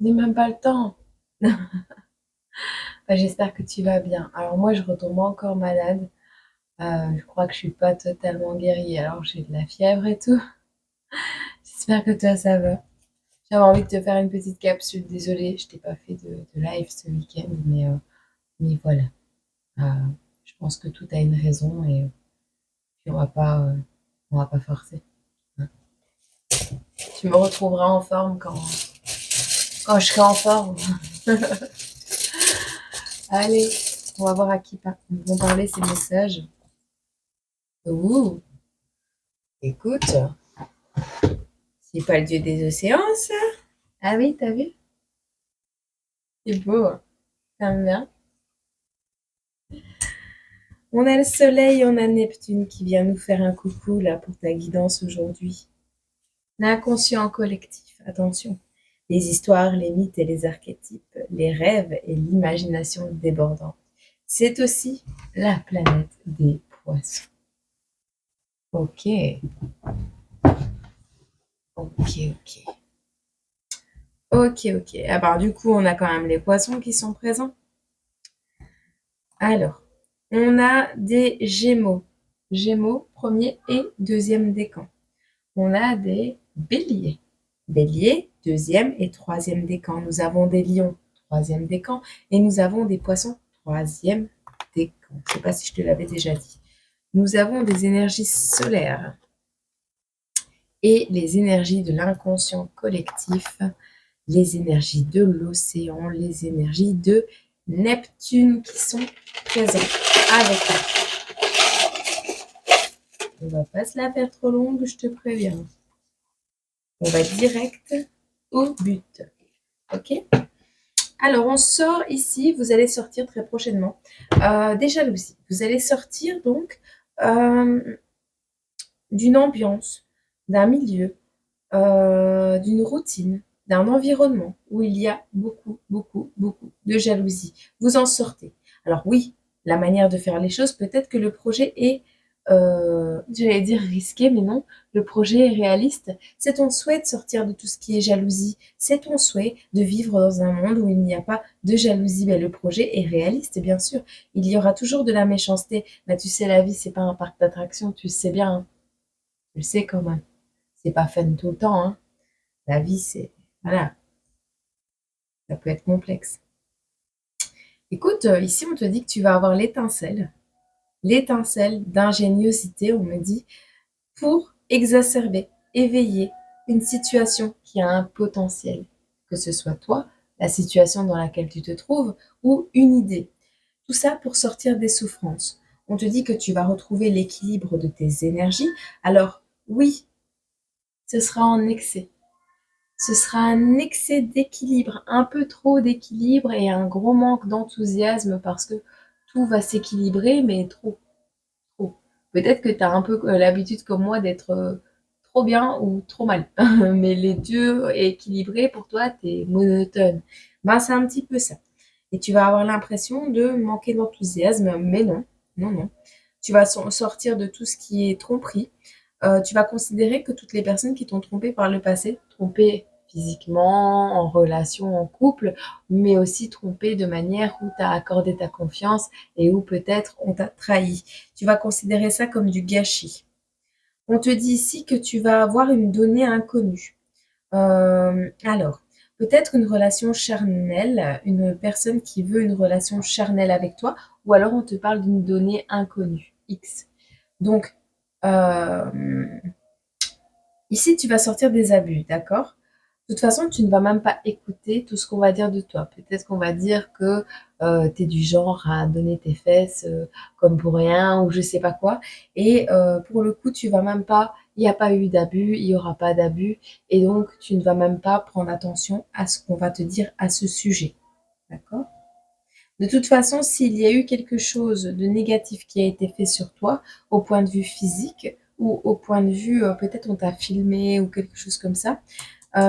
J'ai même pas le temps. Bah, j'espère que tu vas bien. Alors moi, je retombe encore malade. Je crois que je suis pas totalement guérie. Alors j'ai de la fièvre et tout. J'espère que toi, ça va. J'avais envie de te faire une petite capsule. Désolée, je t'ai pas fait de live ce week-end, mais voilà. Euh, je pense que tout a une raison et puis on va pas forcer, hein. Tu me retrouveras en forme quand je serai en forme. Allez, on va voir à qui vont parler ces messages. Ouh, écoute, c'est pas le dieu des océans, ça? Ah oui, t'as vu? C'est beau, hein. T'aimes bien? On a le soleil, on a Neptune qui vient nous faire un coucou là pour ta guidance aujourd'hui. L'inconscient collectif, attention. Les histoires, les mythes et les archétypes, les rêves et l'imagination débordante. C'est aussi la planète des poissons. Ok, ok, ok. Ok, ok. Ah bah, du coup, on a quand même les poissons qui sont présents. Alors, on a des Gémeaux. Gémeaux, premier et deuxième décan. On a des Béliers. Bélier, deuxième et troisième décan. Nous avons des Lions, troisième décan. Et nous avons des Poissons, troisième décan. Je ne sais pas si je te l'avais déjà dit. Nous avons des énergies solaires et les énergies de l'inconscient collectif, les énergies de l'océan, les énergies de Neptune qui sont présentes avec nous. On va pas se la faire trop longue, je te préviens. On va direct au but. Ok? Alors, on sort ici, vous allez sortir très prochainement des jalousies. Vous allez sortir donc euh, d'une ambiance, d'un milieu, d'une routine, d'un environnement où il y a beaucoup, beaucoup, beaucoup de jalousie. Vous en sortez. Alors oui, la manière de faire les choses, peut-être que le projet est, j'allais dire risqué, mais non, le projet est réaliste. C'est ton souhait de sortir de tout ce qui est jalousie. C'est ton souhait de vivre dans un monde où il n'y a pas de jalousie. Mais le projet est réaliste, bien sûr. Il y aura toujours de la méchanceté. Mais tu sais, la vie, c'est pas un parc d'attractions, tu le sais bien, hein. Tu le sais quand même. C'est pas fun tout le temps, hein. La vie, c'est... Voilà, ça peut être complexe. Écoute, ici, on te dit que tu vas avoir l'étincelle d'ingéniosité, on me dit, pour exacerber, éveiller une situation qui a un potentiel, que ce soit toi, la situation dans laquelle tu te trouves, ou une idée. Tout ça pour sortir des souffrances. On te dit que tu vas retrouver l'équilibre de tes énergies. Alors, oui, ce sera en excès. Ce sera un excès d'équilibre, un peu trop d'équilibre et un gros manque d'enthousiasme parce que tout va s'équilibrer, mais trop, trop. Peut-être que tu as un peu l'habitude comme moi d'être trop bien ou trop mal. Mais les deux équilibrés, pour toi, t'es monotone. Ben, c'est un petit peu ça. Et tu vas avoir l'impression de manquer d'enthousiasme, mais non, non, non. Tu vas sortir de tout ce qui est tromperie. Tu vas considérer que toutes les personnes qui t'ont trompé par le passé, trompé physiquement, en relation, en couple, mais aussi trompé de manière où tu as accordé ta confiance et où peut-être on t'a trahi. Tu vas considérer ça comme du gâchis. On te dit ici que tu vas avoir une donnée inconnue. Alors, peut-être une relation charnelle, une personne qui veut une relation charnelle avec toi, ou alors on te parle d'une donnée inconnue, X. Donc, euh, ici, tu vas sortir des abus, d'accord? De toute façon, tu ne vas même pas écouter tout ce qu'on va dire de toi. Peut-être qu'on va dire que tu es du genre à donner tes fesses comme pour rien ou je sais pas quoi. Et pour le coup, tu vas même pas, il n'y a pas eu d'abus, il n'y aura pas d'abus. Et donc, tu ne vas même pas prendre attention à ce qu'on va te dire à ce sujet. D'accord? De toute façon, s'il y a eu quelque chose de négatif qui a été fait sur toi, au point de vue physique, ou au point de vue, peut-être on t'a filmé ou quelque chose comme ça,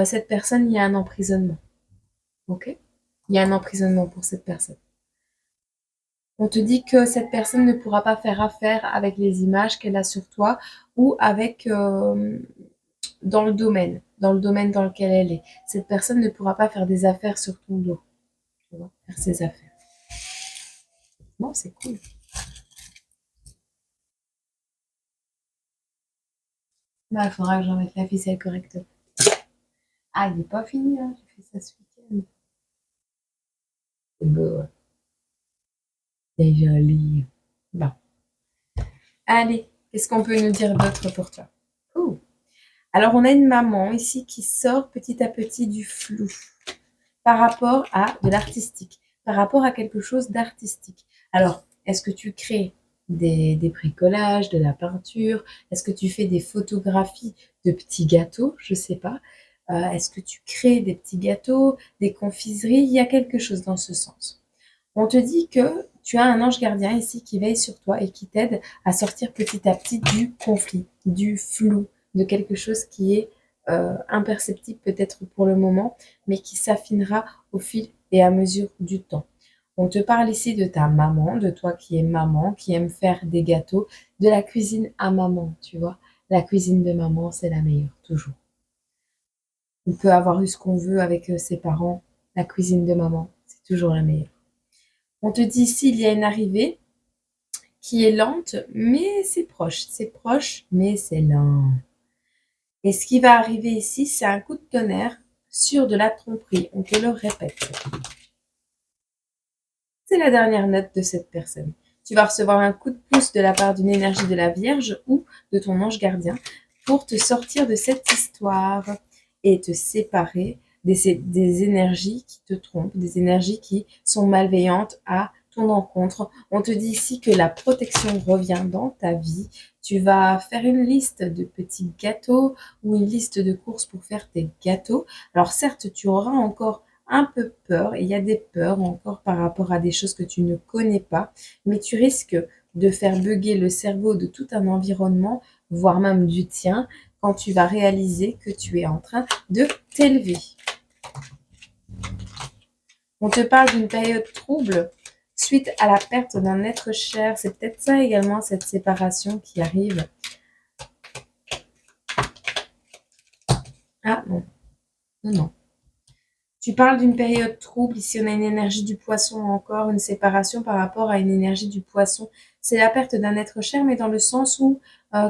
cette personne, il y a un emprisonnement. Ok? Il y a un emprisonnement pour cette personne. On te dit que cette personne ne pourra pas faire affaire avec les images qu'elle a sur toi ou avec dans le domaine dans lequel elle est. Cette personne ne pourra pas faire des affaires sur ton dos, tu vois, faire ses affaires. Bon, c'est cool. Bah, il faudra que j'en mette la ficelle correctement. Ah, il n'est pas fini, hein. J'ai fait ça ce week-end. C'est beau, c'est joli. Bon. Allez, qu'est-ce qu'on peut nous dire d'autre pour toi? Ouh. Alors, on a une maman ici qui sort petit à petit du flou par rapport à de l'artistique, par rapport à quelque chose d'artistique. Alors, est-ce que tu crées des bricolages, de la peinture? Est-ce que tu fais des photographies de petits gâteaux? Je sais pas. Est-ce que tu crées des petits gâteaux, des confiseries? Il y a quelque chose dans ce sens. On te dit que tu as un ange gardien ici qui veille sur toi et qui t'aide à sortir petit à petit du conflit, du flou, de quelque chose qui est imperceptible peut-être pour le moment, mais qui s'affinera au fil et à mesure du temps. On te parle ici de ta maman, de toi qui es maman, qui aime faire des gâteaux, de la cuisine à maman, tu vois. La cuisine de maman, c'est la meilleure, toujours. On peut avoir eu ce qu'on veut avec ses parents, la cuisine de maman, c'est toujours la meilleure. On te dit ici, il y a une arrivée qui est lente, mais c'est proche. C'est proche, mais c'est lent. Et ce qui va arriver ici, c'est un coup de tonnerre sur de la tromperie. On te le répète. C'est la dernière note de cette personne. Tu vas recevoir un coup de pouce de la part d'une énergie de la Vierge ou de ton ange gardien pour te sortir de cette histoire et te séparer des énergies qui te trompent, des énergies qui sont malveillantes à ton encontre. On te dit ici que la protection revient dans ta vie. Tu vas faire une liste de petits gâteaux ou une liste de courses pour faire tes gâteaux. Alors certes, tu auras encore un peu peur, il y a des peurs encore par rapport à des choses que tu ne connais pas, mais tu risques de faire bugger le cerveau de tout un environnement, voire même du tien, quand tu vas réaliser que tu es en train de t'élever. On te parle d'une période trouble suite à la perte d'un être cher. C'est peut-être ça également, cette séparation qui arrive. Ah non, non, non. Tu parles d'une période trouble. Ici, on a une énergie du poisson encore, une séparation par rapport à une énergie du poisson. C'est la perte d'un être cher, mais dans le sens où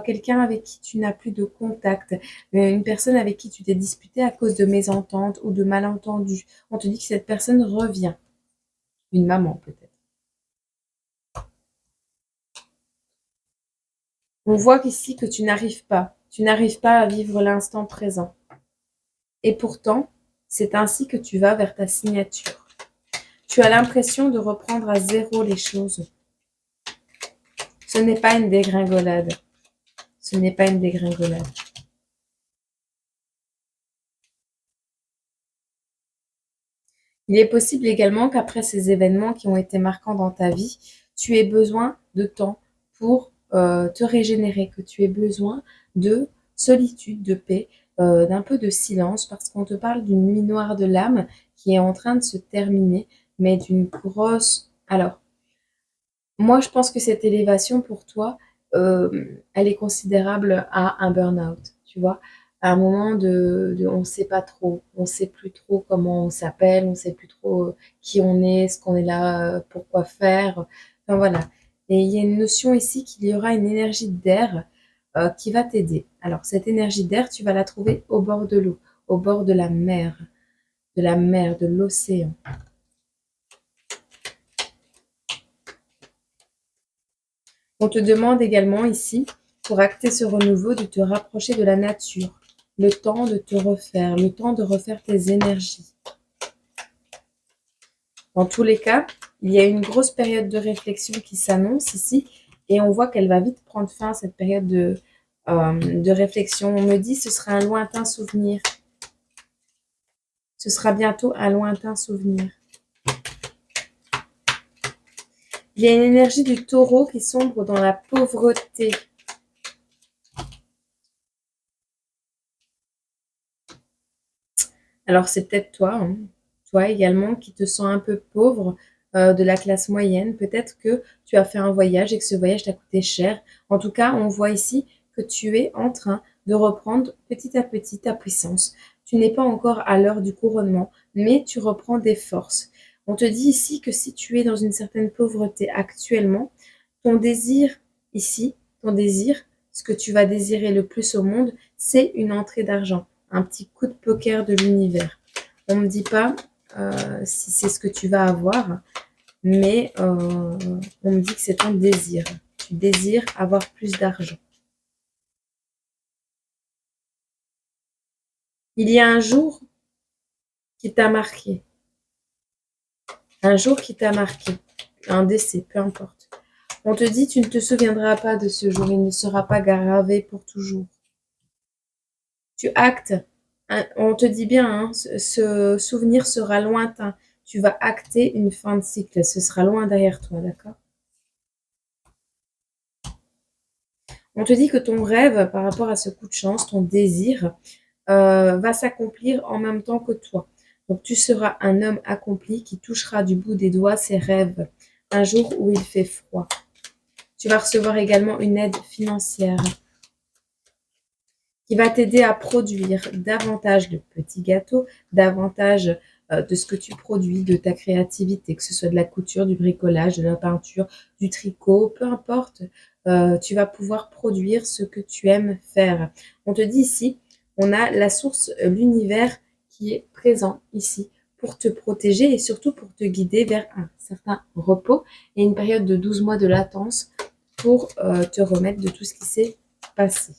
quelqu'un avec qui tu n'as plus de contact, une personne avec qui tu t'es disputé à cause de mésententes ou de malentendus. On te dit que cette personne revient. Une maman, peut-être. On voit qu'ici que tu n'arrives pas. Tu n'arrives pas à vivre l'instant présent. Et pourtant, c'est ainsi que tu vas vers ta signature. Tu as l'impression de reprendre à zéro les choses. Ce n'est pas une dégringolade. Ce n'est pas une dégringolade. Il est possible également qu'après ces événements qui ont été marquants dans ta vie, tu aies besoin de temps pour te régénérer, que tu aies besoin de solitude, de paix, d'un peu de silence, parce qu'on te parle d'une nuit noire de l'âme qui est en train de se terminer, mais d'une grosse... Alors, moi, je pense que cette élévation pour toi, elle est considérable à un burn-out, tu vois. À un moment on ne sait pas trop, on ne sait plus trop comment on s'appelle, on ne sait plus trop qui on est, ce qu'on est là, pourquoi faire. Enfin voilà. Et il y a une notion ici qu'il y aura une énergie d'air qui va t'aider. Alors cette énergie d'air, tu vas la trouver au bord de l'eau, au bord de la mer, de l'océan. On te demande également ici, pour acter ce renouveau, de te rapprocher de la nature, le temps de te refaire, le temps de refaire tes énergies. Dans tous les cas, il y a une grosse période de réflexion qui s'annonce ici et on voit qu'elle va vite prendre fin, cette période de réflexion. On me dit ce sera un lointain souvenir. Ce sera bientôt un lointain souvenir. Il y a une énergie du taureau qui sombre dans la pauvreté. Alors c'est peut-être toi, hein, toi également, qui te sens un peu pauvre, de la classe moyenne. Peut-être que tu as fait un voyage et que ce voyage t'a coûté cher. En tout cas, on voit ici que tu es en train de reprendre petit à petit ta puissance. Tu n'es pas encore à l'heure du couronnement, mais tu reprends des forces. On te dit ici que si tu es dans une certaine pauvreté actuellement, ton désir ici, ton désir, ce que tu vas désirer le plus au monde, c'est une entrée d'argent, un petit coup de poker de l'univers. On ne me dit pas si c'est ce que tu vas avoir, mais on me dit que c'est ton désir. Tu désires avoir plus d'argent. Il y a un jour qui t'a marqué. Un jour qui t'a marqué. Un décès, peu importe. On te dit, tu ne te souviendras pas de ce jour. Il ne sera pas gravé pour toujours. Tu actes. On te dit bien, hein, ce souvenir sera lointain. Tu vas acter une fin de cycle. Ce sera loin derrière toi, d'accord? On te dit que ton rêve, par rapport à ce coup de chance, ton désir, va s'accomplir en même temps que toi. Donc tu seras un homme accompli qui touchera du bout des doigts ses rêves un jour où il fait froid. Tu vas recevoir également une aide financière qui va t'aider à produire davantage de petits gâteaux, davantage de ce que tu produis, de ta créativité, que ce soit de la couture, du bricolage, de la peinture, du tricot, peu importe. Tu vas pouvoir produire ce que tu aimes faire. On te dit ici, on a la source, l'univers qui est présent ici pour te protéger et surtout pour te guider vers un certain repos et une période de 12 mois de latence pour te remettre de tout ce qui s'est passé.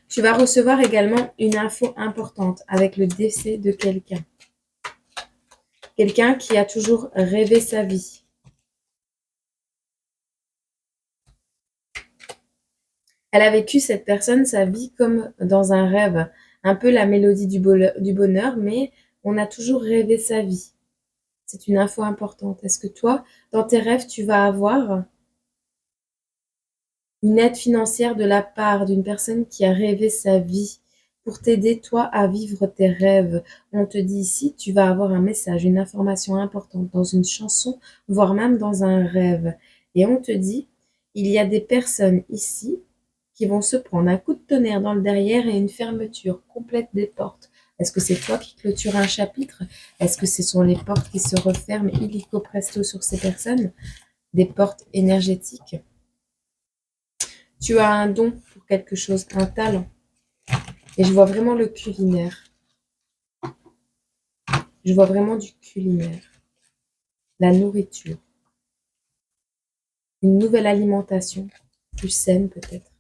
Tu vas recevoir également une info importante avec le décès de quelqu'un. Quelqu'un qui a toujours rêvé sa vie. Elle a vécu, cette personne, sa vie comme dans un rêve. Un peu la mélodie du bonheur, mais on a toujours rêvé sa vie. C'est une info importante. Est-ce que toi, dans tes rêves, tu vas avoir une aide financière de la part d'une personne qui a rêvé sa vie pour t'aider, toi, à vivre tes rêves? On te dit ici, tu vas avoir un message, une information importante dans une chanson, voire même dans un rêve. Et on te dit, il y a des personnes ici qui vont se prendre un coup de tonnerre dans le derrière et une fermeture complète des portes. Est-ce que c'est toi qui clôture un chapitre? Est-ce que ce sont les portes qui se referment illico presto sur ces personnes? Des portes énergétiques. Tu as un don pour quelque chose, un talent. Et je vois vraiment le culinaire. Je vois vraiment du culinaire. La nourriture. Une nouvelle alimentation, plus saine peut-être.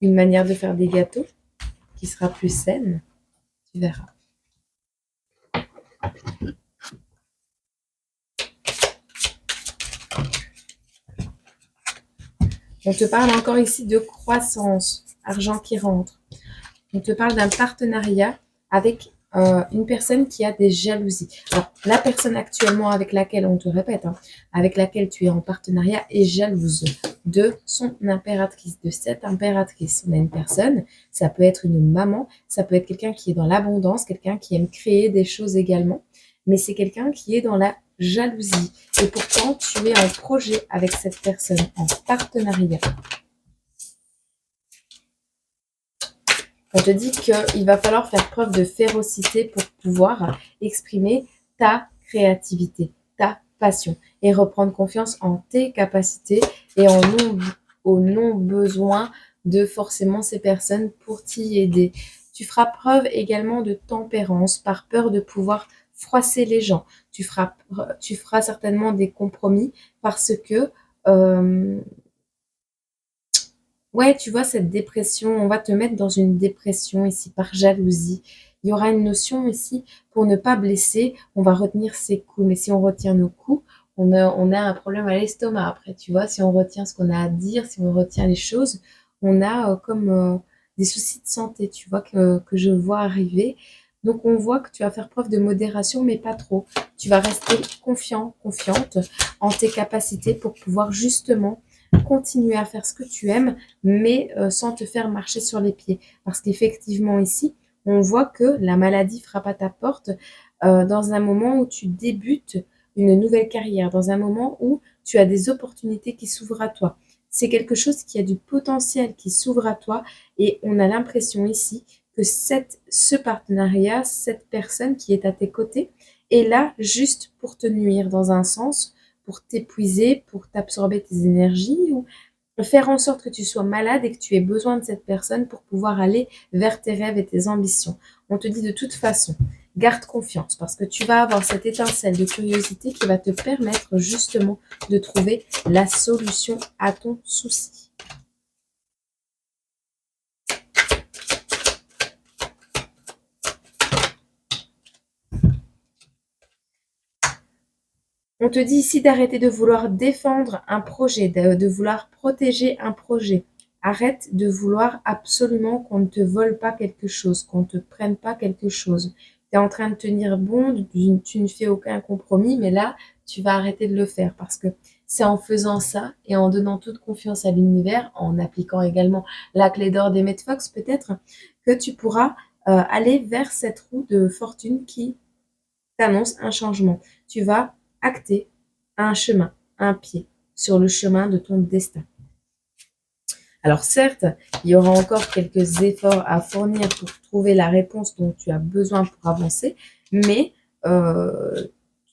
Une manière de faire des gâteaux qui sera plus saine. Tu verras. On te parle encore ici de croissance, argent qui rentre. On te parle d'un partenariat avec une personne qui a des jalousies. Alors, la personne actuellement avec laquelle, on te répète, hein, avec laquelle tu es en partenariat est jalouse de son impératrice, de cette impératrice. On a une personne, ça peut être une maman, ça peut être quelqu'un qui est dans l'abondance, quelqu'un qui aime créer des choses également, mais c'est quelqu'un qui est dans la jalousie. Et pourtant, tu es en projet avec cette personne, en partenariat. On te dit qu'il va falloir faire preuve de férocité pour pouvoir exprimer ta créativité, ta passion et reprendre confiance en tes capacités et au non-besoin de forcément ces personnes pour t'y aider. Tu feras preuve également de tempérance par peur de pouvoir froisser les gens. Tu feras certainement des compromis parce que ouais, tu vois, cette dépression, on va te mettre dans une dépression ici par jalousie. Il y aura une notion ici, pour ne pas blesser, on va retenir ses coups. Mais si on retient nos coups, on a un problème à l'estomac après, tu vois. Si on retient ce qu'on a à dire, si on retient les choses, on a comme des soucis de santé, tu vois, que je vois arriver. Donc on voit que tu vas faire preuve de modération, mais pas trop. Tu vas rester confiant, confiante en tes capacités pour pouvoir justement continuer à faire ce que tu aimes, mais sans te faire marcher sur les pieds. Parce qu'effectivement ici, on voit que la maladie frappe à ta porte dans un moment où tu débutes une nouvelle carrière, dans un moment où tu as des opportunités qui s'ouvrent à toi. C'est quelque chose qui a du potentiel qui s'ouvre à toi et on a l'impression ici que ce partenariat, cette personne qui est à tes côtés, est là juste pour te nuire dans un sens, pour t'épuiser, pour t'absorber tes énergies ou faire en sorte que tu sois malade et que tu aies besoin de cette personne pour pouvoir aller vers tes rêves et tes ambitions. On te dit de toute façon, garde confiance parce que tu vas avoir cette étincelle de curiosité qui va te permettre justement de trouver la solution à ton souci. On te dit ici d'arrêter de vouloir défendre un projet, de vouloir protéger un projet. Arrête de vouloir absolument qu'on ne te vole pas quelque chose, qu'on ne te prenne pas quelque chose. Tu es en train de tenir bon, tu ne fais aucun compromis, mais là, tu vas arrêter de le faire parce que c'est en faisant ça et en donnant toute confiance à l'univers, en appliquant également la clé d'or des Fox peut-être, que tu pourras aller vers cette roue de fortune qui t'annonce un changement. Tu vas acter un chemin, un pied sur le chemin de ton destin. Alors certes, il y aura encore quelques efforts à fournir pour trouver la réponse dont tu as besoin pour avancer, mais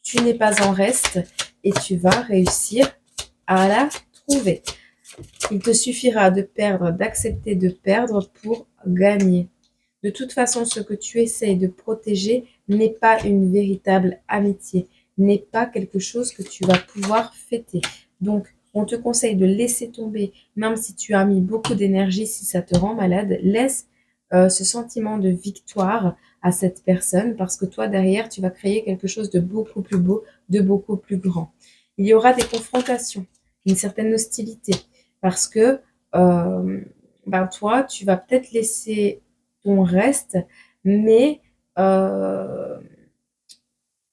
tu n'es pas en reste et tu vas réussir à la trouver. Il te suffira de perdre, d'accepter de perdre pour gagner. De toute façon, ce que tu essayes de protéger n'est pas une véritable amitié, n'est pas quelque chose que tu vas pouvoir fêter. Donc, on te conseille de laisser tomber, même si tu as mis beaucoup d'énergie, si ça te rend malade, laisse ce sentiment de victoire à cette personne parce que toi, derrière, tu vas créer quelque chose de beaucoup plus beau, de beaucoup plus grand. Il y aura des confrontations, une certaine hostilité parce que toi, tu vas peut-être laisser ton reste, mais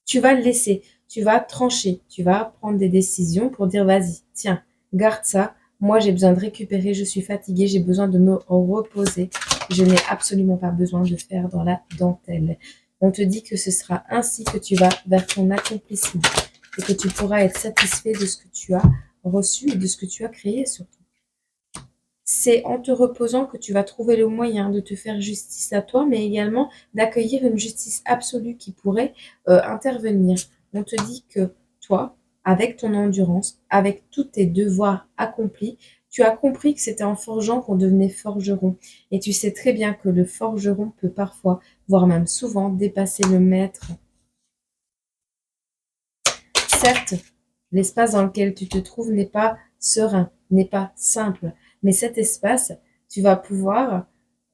tu vas le laisser, tu vas trancher, tu vas prendre des décisions pour dire vas-y, tiens, garde ça, moi j'ai besoin de récupérer, je suis fatiguée, j'ai besoin de me reposer, je n'ai absolument pas besoin de faire dans la dentelle. On te dit que ce sera ainsi que tu vas vers ton accomplissement et que tu pourras être satisfait de ce que tu as reçu et de ce que tu as créé surtout. C'est en te reposant que tu vas trouver le moyen de te faire justice à toi, mais également d'accueillir une justice absolue qui pourrait intervenir. On te dit que toi, avec ton endurance, avec tous tes devoirs accomplis, tu as compris que c'était en forgeant qu'on devenait forgeron. Et tu sais très bien que le forgeron peut parfois, voire même souvent, dépasser le maître. Certes, l'espace dans lequel tu te trouves n'est pas serein, n'est pas simple, mais cet espace, tu vas pouvoir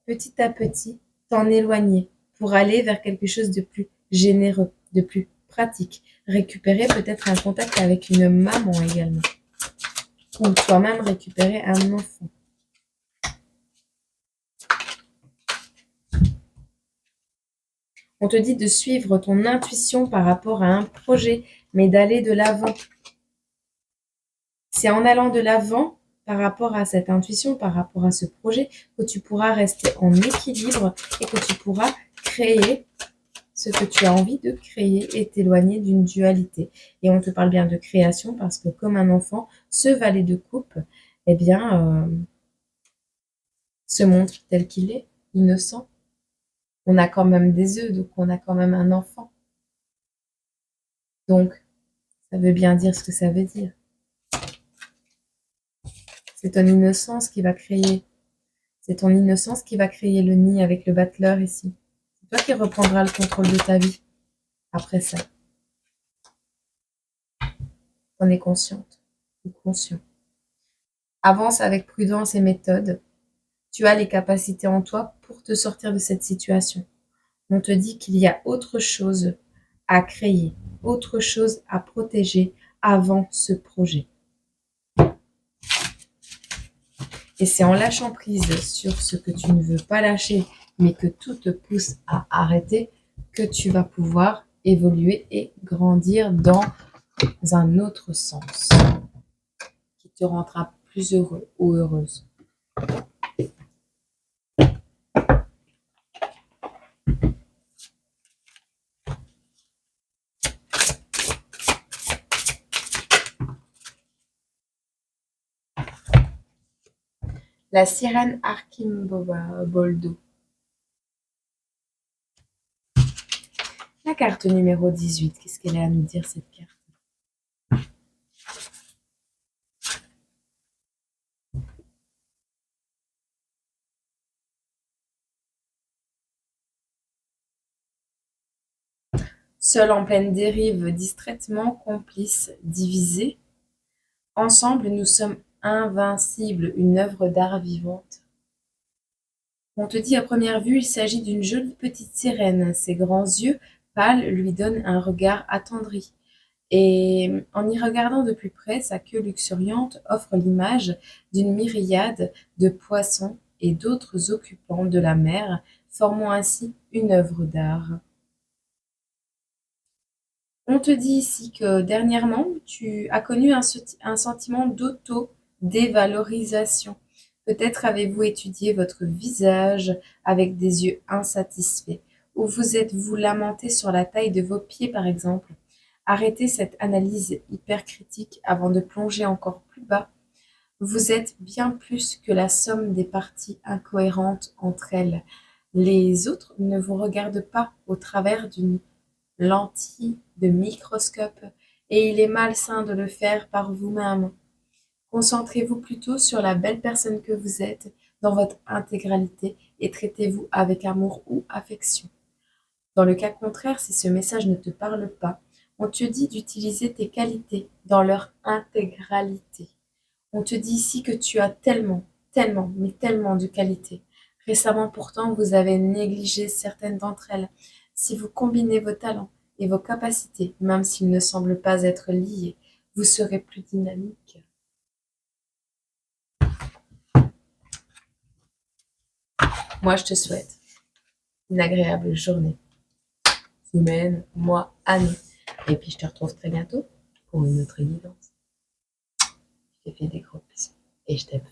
petit à petit t'en éloigner pour aller vers quelque chose de plus généreux, de plus pratique. Récupérer peut-être un contact avec une maman également, ou toi-même récupérer un enfant. On te dit de suivre ton intuition par rapport à un projet, mais d'aller de l'avant. C'est en allant de l'avant par rapport à cette intuition, par rapport à ce projet, que tu pourras rester en équilibre et que tu pourras créer ce que tu as envie de créer et t'éloigner d'une dualité. Et on te parle bien de création parce que comme un enfant, ce valet de coupe, se montre tel qu'il est, innocent. On a quand même des œufs, donc on a quand même un enfant. Donc, ça veut bien dire ce que ça veut dire. C'est ton innocence qui va créer. C'est ton innocence qui va créer le nid avec le battleur ici. C'est toi qui reprendras le contrôle de ta vie après ça. On est consciente ou conscient. Avance avec prudence et méthode. Tu as les capacités en toi pour te sortir de cette situation. On te dit qu'il y a autre chose à créer, autre chose à protéger avant ce projet. Et c'est en lâchant prise sur ce que tu ne veux pas lâcher, mais que tout te pousse à arrêter, que tu vas pouvoir évoluer et grandir dans un autre sens qui te rendra plus heureux ou heureuse. La sirène Archimboldo. La carte numéro 18, qu'est-ce qu'elle a à nous dire cette carte? Seul en pleine dérive, distraitement, complice, divisé, ensemble nous sommes invincibles, une œuvre d'art vivante. On te dit à première vue, il s'agit d'une jolie petite sirène. Ses grands yeux pâles lui donnent un regard attendri. Et en y regardant de plus près, sa queue luxuriante offre l'image d'une myriade de poissons et d'autres occupants de la mer, formant ainsi une œuvre d'art. On te dit ici que dernièrement, tu as connu un sentiment d'auto-dévalorisation. Peut-être avez-vous étudié votre visage avec des yeux insatisfaits, ou vous êtes-vous lamenté sur la taille de vos pieds, par exemple. Arrêtez cette analyse hypercritique avant de plonger encore plus bas. Vous êtes bien plus que la somme des parties incohérentes entre elles. Les autres ne vous regardent pas au travers d'une lentille de microscope, et il est malsain de le faire par vous-même. Concentrez-vous plutôt sur la belle personne que vous êtes dans votre intégralité et traitez-vous avec amour ou affection. Dans le cas contraire, si ce message ne te parle pas, on te dit d'utiliser tes qualités dans leur intégralité. On te dit ici que tu as tellement, tellement, mais tellement de qualités. Récemment pourtant, vous avez négligé certaines d'entre elles. Si vous combinez vos talents et vos capacités, même s'ils ne semblent pas être liés, vous serez plus dynamique. Moi, je te souhaite une agréable journée, semaine, mois, année. Et puis, je te retrouve très bientôt pour une autre guidance. Je te fais des gros bisous et je t'aime.